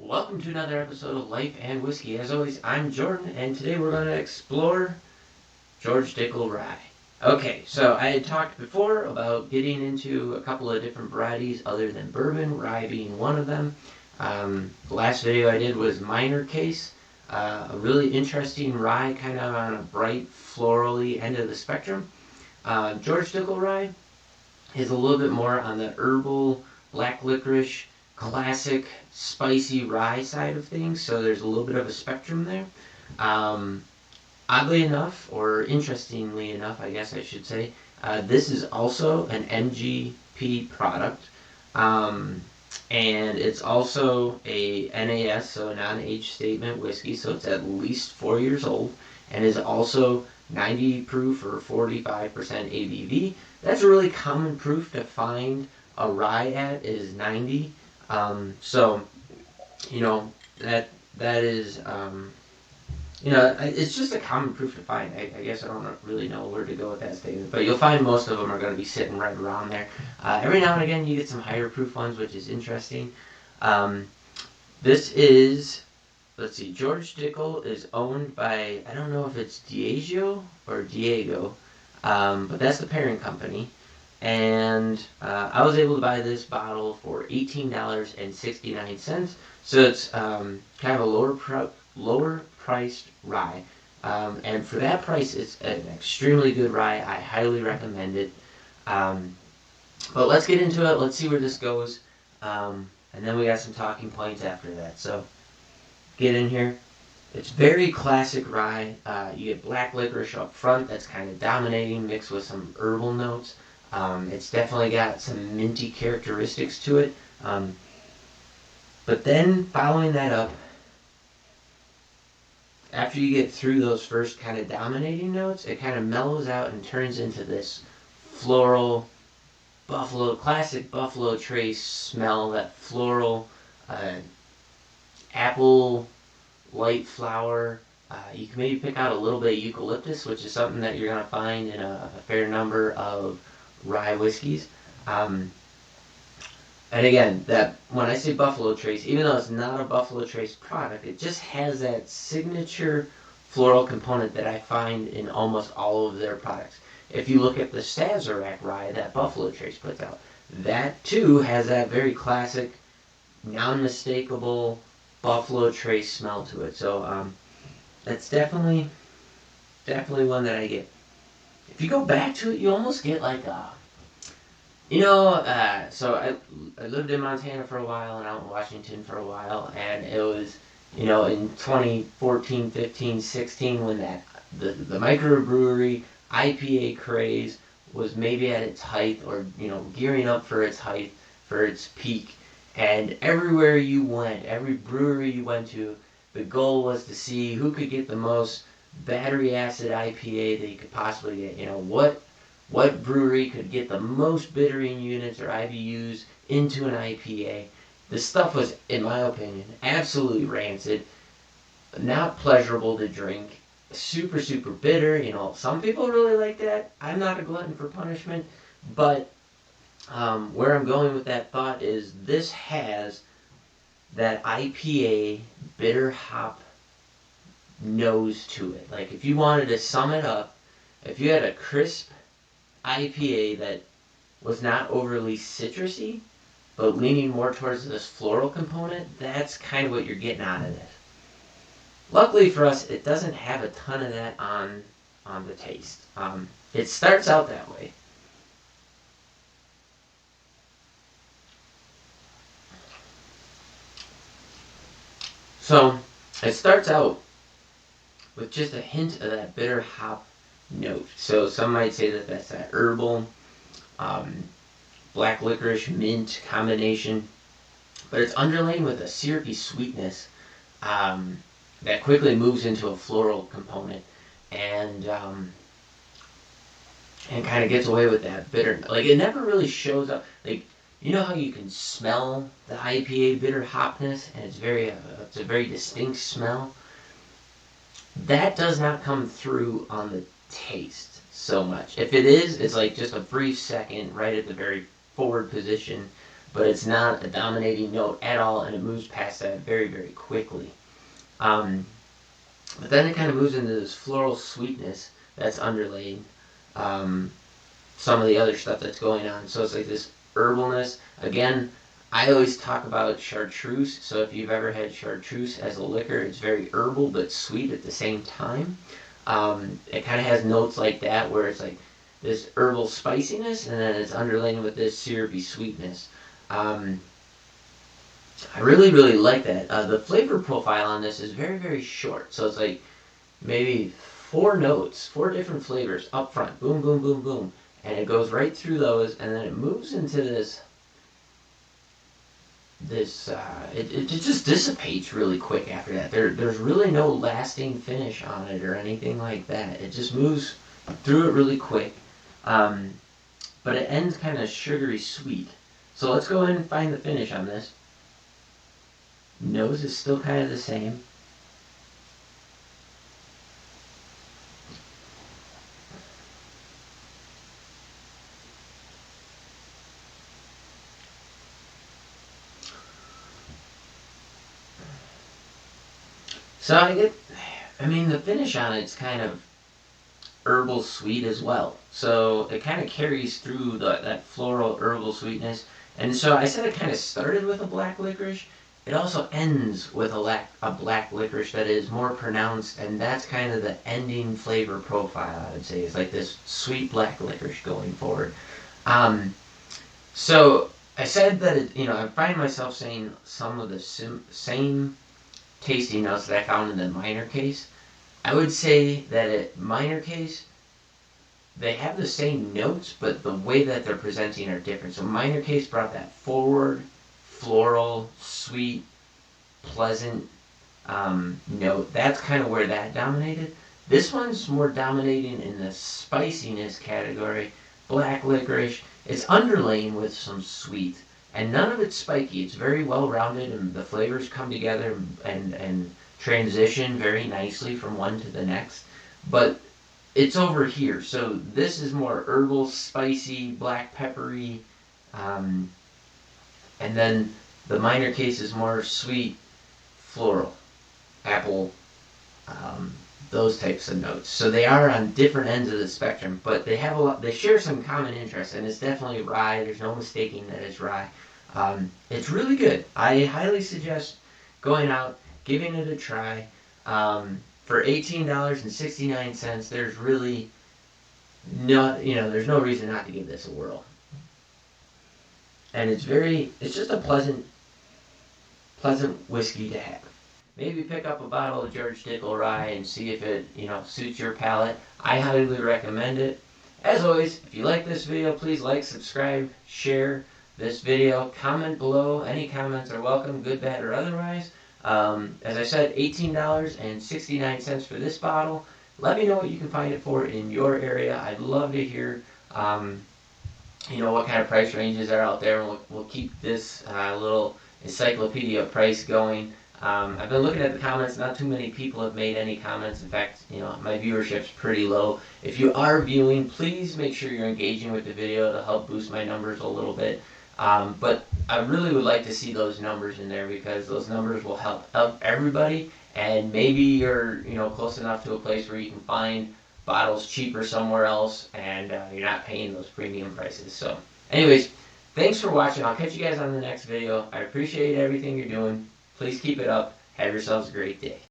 Welcome to another episode of Life and Whiskey. As always, I'm Jordan, and today we're going to explore George Dickel Rye. Okay, so I had talked before about getting into a couple of different varieties other than bourbon, rye being one of them. The last video I did was Minor Case, a really interesting rye, kind of on a bright, florally end of the spectrum. George Dickel Rye is a little bit more on the herbal, black licorice, classic spicy rye side of things, so there's a little bit of a spectrum there. Oddly enough, or interestingly enough, I guess I should say, this is also an MGP product, and it's also a NAS, so a non-age statement whiskey, so it's at least 4 years old, and is also 90 proof or 45% ABV. That's a really common proof to find a rye at, is 90. So, that is, it's just a common proof to find. I guess I don't really know where to go with that statement, but you'll find most of them are going to be sitting right around there. Every now and again, you get some higher proof ones, which is interesting. This is, let's see, George Dickel is owned by, I don't know if it's Diageo or Diageo, but that's the parent company. And I was able to buy this bottle for $18.69, so it's kind of a lower priced rye. And for that price, it's an extremely good rye. I highly recommend it. But let's get into it. Let's see where this goes. And then we got some talking points after that. So get in here. It's very classic rye. You get black licorice up front that's kind of dominating, mixed with some herbal notes. It's definitely got some minty characteristics to it. But then following that up, after you get through those first kind of dominating notes, it kind of mellows out and turns into this floral classic Buffalo Trace smell, that floral apple, light flower. You can maybe pick out a little bit of eucalyptus, which is something that you're going to find in a fair number of rye whiskeys. And again, that when I say Buffalo Trace, even though it's not a Buffalo Trace product, it just has that signature floral component that I find in almost all of their products. If you look at the Sazerac rye that Buffalo Trace puts out, that too has that very classic, non-mistakable Buffalo Trace smell to it. So that's definitely one that I get. If you go back to it, you almost get like a, so I lived in Montana for a while and out in Washington for a while, and it was, in 2014, 15, 16 when the microbrewery IPA craze was maybe at its height, or, gearing up for its height, for its peak, and everywhere you went, every brewery you went to, the goal was to see who could get the most battery acid IPA that you could possibly get. What brewery could get the most bittering units or IBUs into an IPA. This stuff was, in my opinion, absolutely rancid, not pleasurable to drink, super, super bitter. Some people really like that. I'm not a glutton for punishment, but where I'm going with that thought is this has that IPA bitter hop nose to it. Like, if you wanted to sum it up, if you had a crisp IPA that was not overly citrusy, but leaning more towards this floral component, that's kind of what you're getting out of this. Luckily for us, it doesn't have a ton of that on the taste. It starts out that way. So, it starts out with just a hint of that bitter hop note. So some might say that that's that herbal, black licorice, mint combination, but it's underlain with a syrupy sweetness that quickly moves into a floral component, and kind of gets away with that bitter. Like, it never really shows up. Like, how you can smell the IPA bitter hopness, and it's a very distinct smell. That does not come through on the taste so much. If it is, it's like just a brief second right at the very forward position. but it's not a dominating note at all, and it moves past that very, very quickly. But then it kind of moves into this floral sweetness that's underlaid some of the other stuff that's going on. So it's like this herbalness. Again, I always talk about chartreuse. So if you've ever had chartreuse as a liquor, it's very herbal but sweet at the same time. It kind of has notes like that where it's like this herbal spiciness, and then it's underlain with this syrupy sweetness. I really, really like that. The flavor profile on this is very, very short. So it's like maybe 4 notes, 4 different flavors up front. Boom, boom, boom, boom. And it goes right through those, and then it moves into it just dissipates really quick after that. There's really no lasting finish on it or anything like that. It just moves through it really quick. But it ends kind of sugary sweet. So let's go ahead and find the finish on this. Nose is still kind of the same. So I mean, the finish on it's kind of herbal sweet as well. So it kind of carries through that floral herbal sweetness. And so I said it kind of started with a black licorice. It also ends with a black licorice that is more pronounced, and that's kind of the ending flavor profile, I would say. It's like this sweet black licorice going forward. So I said that, I find myself saying some of the same tasty notes that I found in the minor case. I would say that at minor case, they have the same notes, but the way that they're presenting are different. So minor case brought that forward, floral, sweet, pleasant note. That's kind of where that dominated. This one's more dominating in the spiciness category. Black licorice. It's underlain with some sweet. And none of it's spiky. It's very well rounded, and the flavors come together and transition very nicely from one to the next. But it's over here. So this is more herbal, spicy, black peppery. And then the minor case is more sweet, floral, apple, those types of notes. So they are on different ends of the spectrum, but they have they share some common interests, and it's definitely rye. There's no mistaking that it's rye. It's really good. I highly suggest going out, giving it a try. For $18.69, there's really there's no reason not to give this a whirl. And it's just a pleasant whiskey to have. Maybe pick up a bottle of George Dickel Rye and see if it, suits your palate. I highly recommend it. As always, if you like this video, please like, subscribe, share this video, comment below. Any comments are welcome, good, bad, or otherwise. As I said, $18.69 for this bottle. Let me know what you can find it for in your area. I'd love to hear, what kind of price ranges are out there, and we'll keep this little encyclopedia price going. I've been looking at the comments. Not too many people have made any comments. In fact, my viewership's pretty low. If you are viewing, please make sure you're engaging with the video to help boost my numbers a little bit. But I really would like to see those numbers in there, because those numbers will help everybody. And maybe you're close enough to a place where you can find bottles cheaper somewhere else, and you're not paying those premium prices. So anyways, thanks for watching. I'll catch you guys on the next video. I appreciate everything you're doing. Please keep it up. Have yourselves a great day.